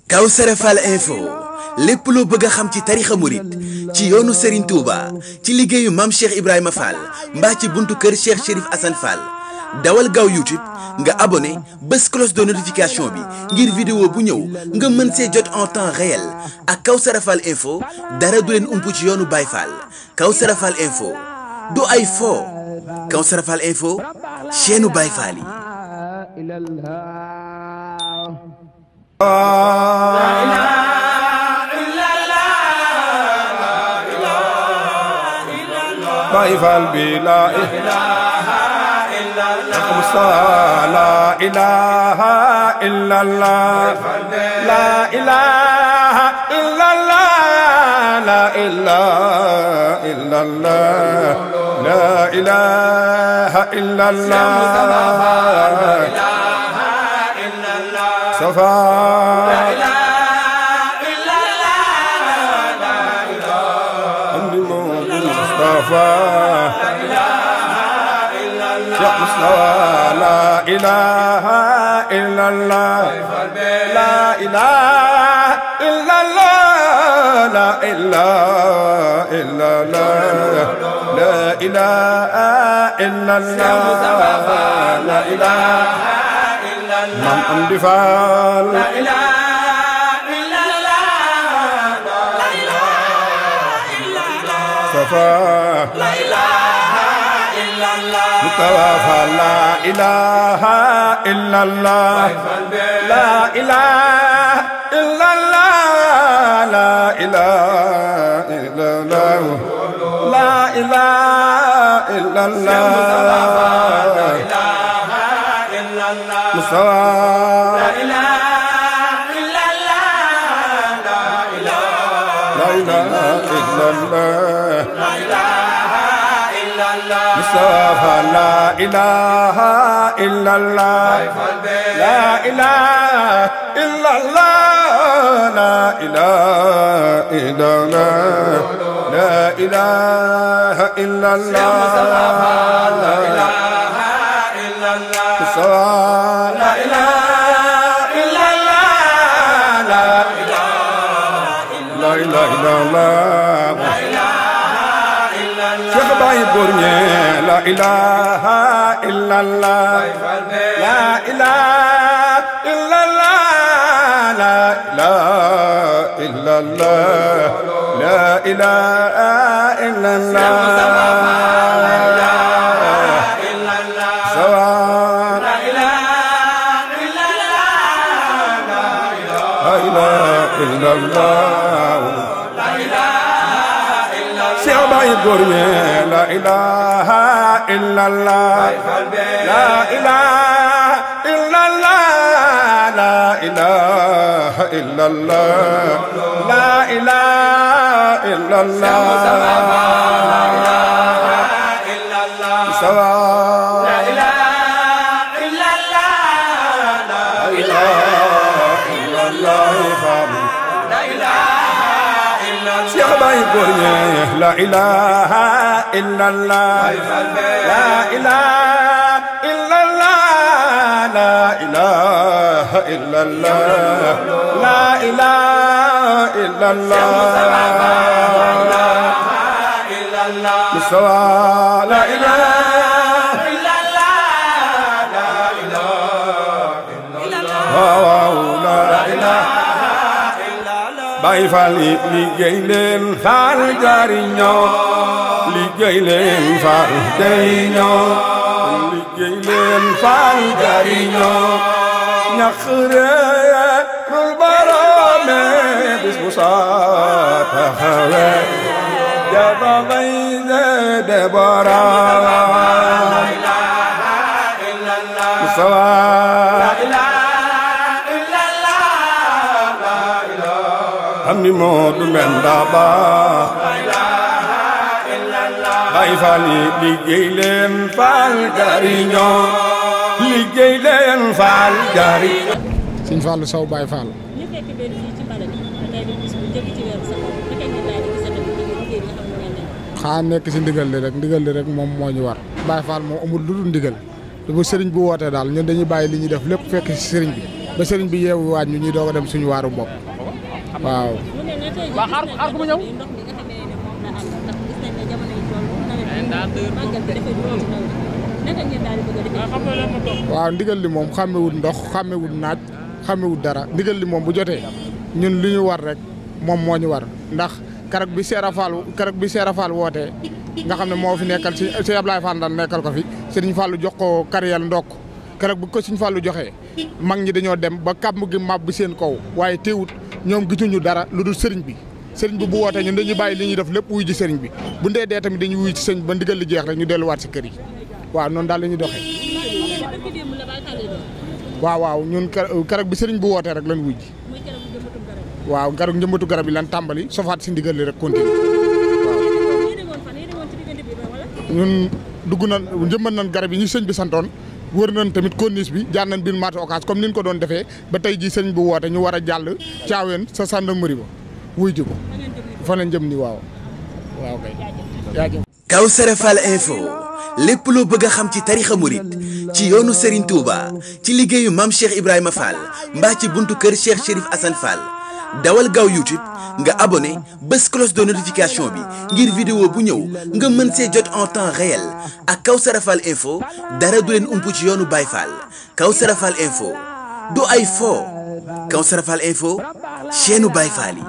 Kawsara Fall info lépp loo bëgg a xam ci tarixa murit ci yoonu Serigne Touba ci liggéeyu Mame Cheikh Ibrahima Fall mbaa ci buntu kër Cheikh Chérif Assane Fall dawal gaaw YouTube nga abonné bés cloche de notification bi ngir vidéo bu ñëw nga mën see jot en temps réel ak Kawsara Fall info dara du leen ump ci yoonu Baye Fall. Kawsara Fall info du ay fo Kawsara Fall info chaîne Baye Fall yi. Baye Fall bi la ilaha illallah, la ilaha illallah, la ilaha illallah, la ilaha illallah, la ilaha illallah, Safa. لا إله إلا الله لا إله إلا الله لا إله إلا الله لا إله إلا الله لا إله إلا الله من أندفال لا إله إلا الله لا إله إلا الله صفا لا إله إلا الله متوافى لا إله إلا الله لا إله إلا الله لا إله إلا الله لا إله إلا الله مستوى لا إله إلا الله لا إله إلا الله مصطفى لا إله إلا الله لا إله إلا الله لا إله إلا الله لا إله إلا الله لا إله إلا الله مصطفى لا إله إلا الله لا إله إلا الله Cheikh Baye Gourné la ilaha illallah la ilaha illallah la ilaha illallah la ilaha illallah sawa la ilaha illallah Cheikh Baye Gourné la ilaha illallah la ilaha illallah la ilaha illallah la ilaha illallah sawa la ilaha illallah la ilaha illallah Cheikh Baye Gourné la ilaha illallah la ilaha illallah la ilaha illallah la ilaha illallah Mustafa la ilaha illallah la ilaha illallah Baye Fall liggéey leen Fall jariñoo liggéey leen Fall jariñoo liggéey leen Fall jariñoo ñax reerul boroome bis bu saa taxawe jaba bay de borom la ilaha illallah musawa la ilaha Amni Modou Mbenda Ba Baye Fall liggéey leen Fall jariñoo liggéey leen Fall jariñoo Sëñ Fallu Sow Baye Fall ñu fekk benn fii ci bala bi tey di bis bu jëkk ci weeru Safar naka ngeen daal di gisante bi liggéey yi xam ngeen ne xaa nekk si ndigal li rek moom moo ñu war Baye Fall moom amul lu dul ndigal bu sëriñ bu wootee daal ñun dañuy bàyyi li ñuy def lépp fekk si sëriñ bi ba sëriñ bi yeewu waaj ñu ñuy doog a dem suñu waaru bopp waaw. mu ne ne tey jii gis nañ ndox mi nga xamee ne moom la àndal ndax gis nañ ne jamono yi toll nawet bi màggal bi dafay dugg ci nawet naka ngeen daal di bëgg a defee. waaw ndigal li moom xàmmewut ndox xàmmewut naaj xàmmewut dara ndigal li moom bu jotee ñun li ñu war rek moom moo ñu war ndax keroog bi Seera Fall wootee nga xam ne moo fi nekkal si Ablaye Fall daan nekkal ko fi Sëriñ Fallu jox ko carrière ndokk keroog bu ko Sëriñ Fallu joxee mag ñi dañoo dem ba kàmm gi màbb bi seen kaw waaye teewut ñoom gisuñu dara lu dul sëriñ bi bu wootee ñun dañuy bàyyi li ñuy def lépp wuy ji sëriñ bi bu ndee dee tamit dañuy wuy ci sëriñ ba ndigal li jeex rek ñu delluwaat si kër yi waaw noonu daal la ñuy doxee. waaw ñun keroog bi sëriñ bu wootee rek lan wuy ji waaw keroog njëmbatu garab yi lan tàmbali sofaat si ndigal li rek continué waaw ñun dugg nañ njëmbat nañ garab yi ñu sëñ bi santoon wër nañ tamit corniche bi jaar nañ biir marché Ocass comme ni ñu ko doon defee ba tey jii sëñ bi woote ñu war a jàll caaween sa gendarmerie ba wuy ji ko fa lañ jëm ni waaw kay jaajëf. Kawsara Fall info lépp loo bëgg a xam ci tarixa murit ci yoonu Serigne Touba ci liggéeyu Mame Cheikh Ibrahima Fall mbaa ci buntu kër Cheikh Chérif Assane Fall dawal gaaw YouTube nga abonné bés cloche de notification bi ngir vidéo bu ñëw nga mën see jot en temps réel ak Kawsara Fall info dara du leen ump ci yoonu Baye Fall Kawsara Fall info du ay fo Kawsara Fall info chaîne Baye Fall yi